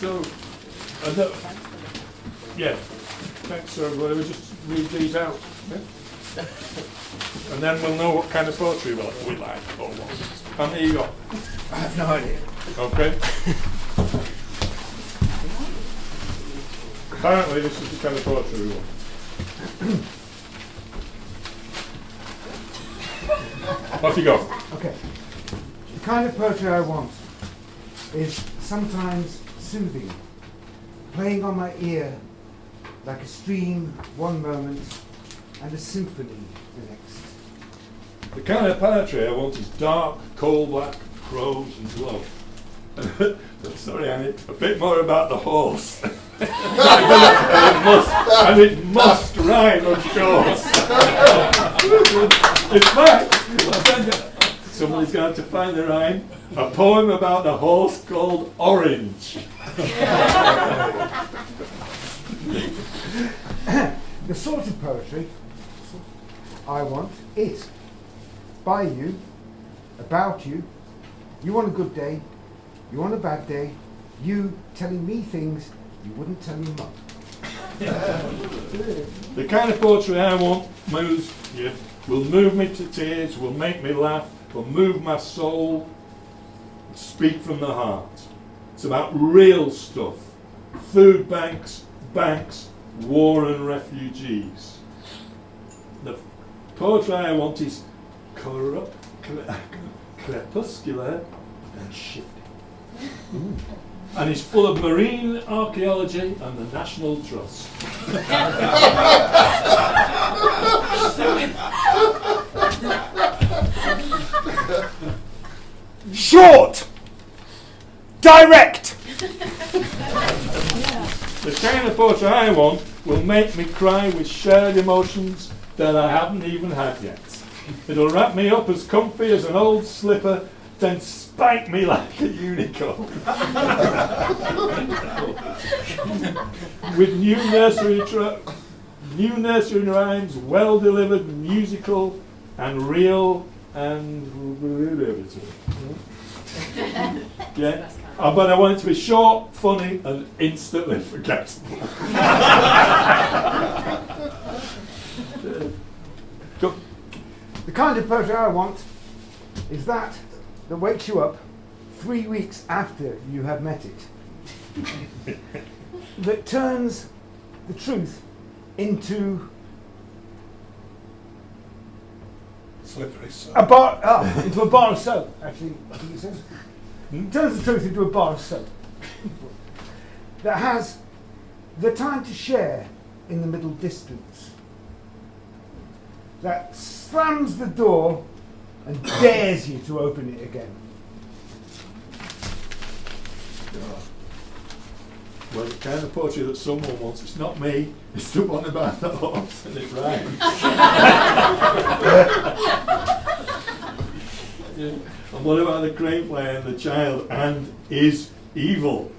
So, yeah, thanks everybody. We'll just read these out. Yeah? And then we'll know what kind of poetry we like or what. How many you got? I have no idea. Okay. Apparently this is the kind of poetry we want. Off you go. Okay. The kind of poetry I want is sometimes soothing, playing on my ear like a stream one moment and a symphony the next. The kind of poetry I want is dark, coal black, prose and glow. Sorry, Annie, a bit more about the horse. and it must rhyme, of course. In fact, somebody's going to find the rhyme. A poem about a horse called Orange. The sort of poetry I want is by you, about you, you on a good day, you on a bad day, you telling me things you wouldn't tell your mum. The kind of poetry I want will move me to tears, will make me laugh, will move my soul, speak from the heart. It's about real stuff. Food banks, war and refugees. The poetry I want is crepuscular and shifty. And is full of marine archaeology and the National Trust. Short! Direct! The kind of poetry I want will make me cry with shared emotions that I haven't even had yet. It'll wrap me up as comfy as an old slipper, then spike me like a unicorn. With new nursery rhymes, well delivered, musical and real and yeah. But I want it to be short, funny and instantly forgettable. Go. The kind of poetry I want is that wakes you up 3 weeks after you have met it. That turns the truth into slippery soap. Into a bar of soap, actually, I think it says. Turns the truth into a bar of soap. That has the time to share in the middle distance. That slams the door and dares you to open it again. Well, the kind of poetry that someone wants, it's not me, it's the one about the horse and it rhymes. And what about the crane player and the child and is evil?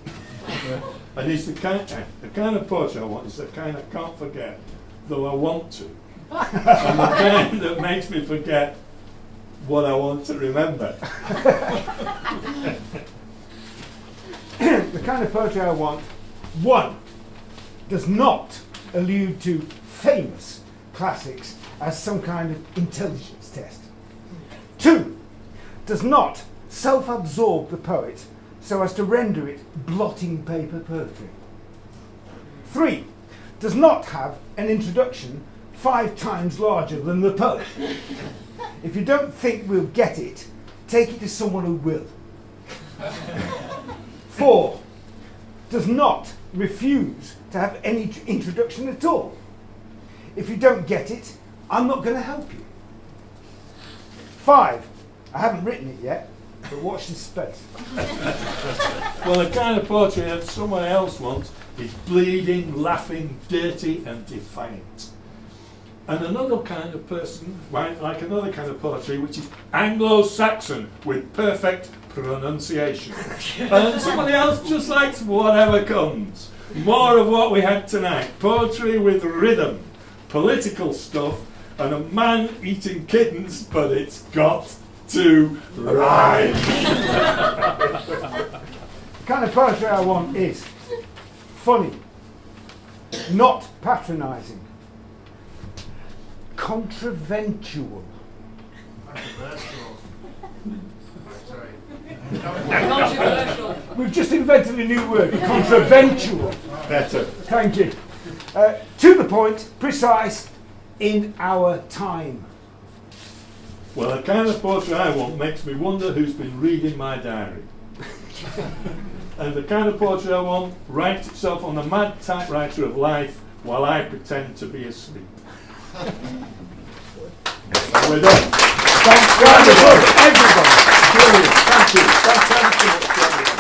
And it's the kind of poetry I want is the kind I can't forget, though I want to. And the kind that makes me forget what I want to remember. The kind of poetry I want, 1, does not allude to famous classics as some kind of intelligence test. 2, does not self-absorb the poet so as to render it blotting paper poetry. 3, does not have an introduction 5 times larger than the poet. If you don't think we'll get it, take it to someone who will. 4, does not refuse to have any introduction at all. If you don't get it, I'm not going to help you. 5, I haven't written it yet, but watch this space. Well, the kind of poetry that someone else wants is bleeding, laughing, dirty and defiant. And another kind of person might like another kind of poetry which is Anglo-Saxon with perfect pronunciation. And somebody else just likes whatever comes. More of what we had tonight. Poetry with rhythm, political stuff, and a man eating kittens, but it's got to rhyme. The kind of poetry I want is funny, not patronising, contraventual. Controversial. We've just invented a new word, contraventual. Better. Thank you. To the point, precise, in our time. Well, the kind of poetry I want makes me wonder who's been reading my diary. And the kind of poetry I want writes itself on the mad typewriter of life while I pretend to be asleep. And we're done. Thanks, everybody. Brilliant. Thank you. Thanks so much.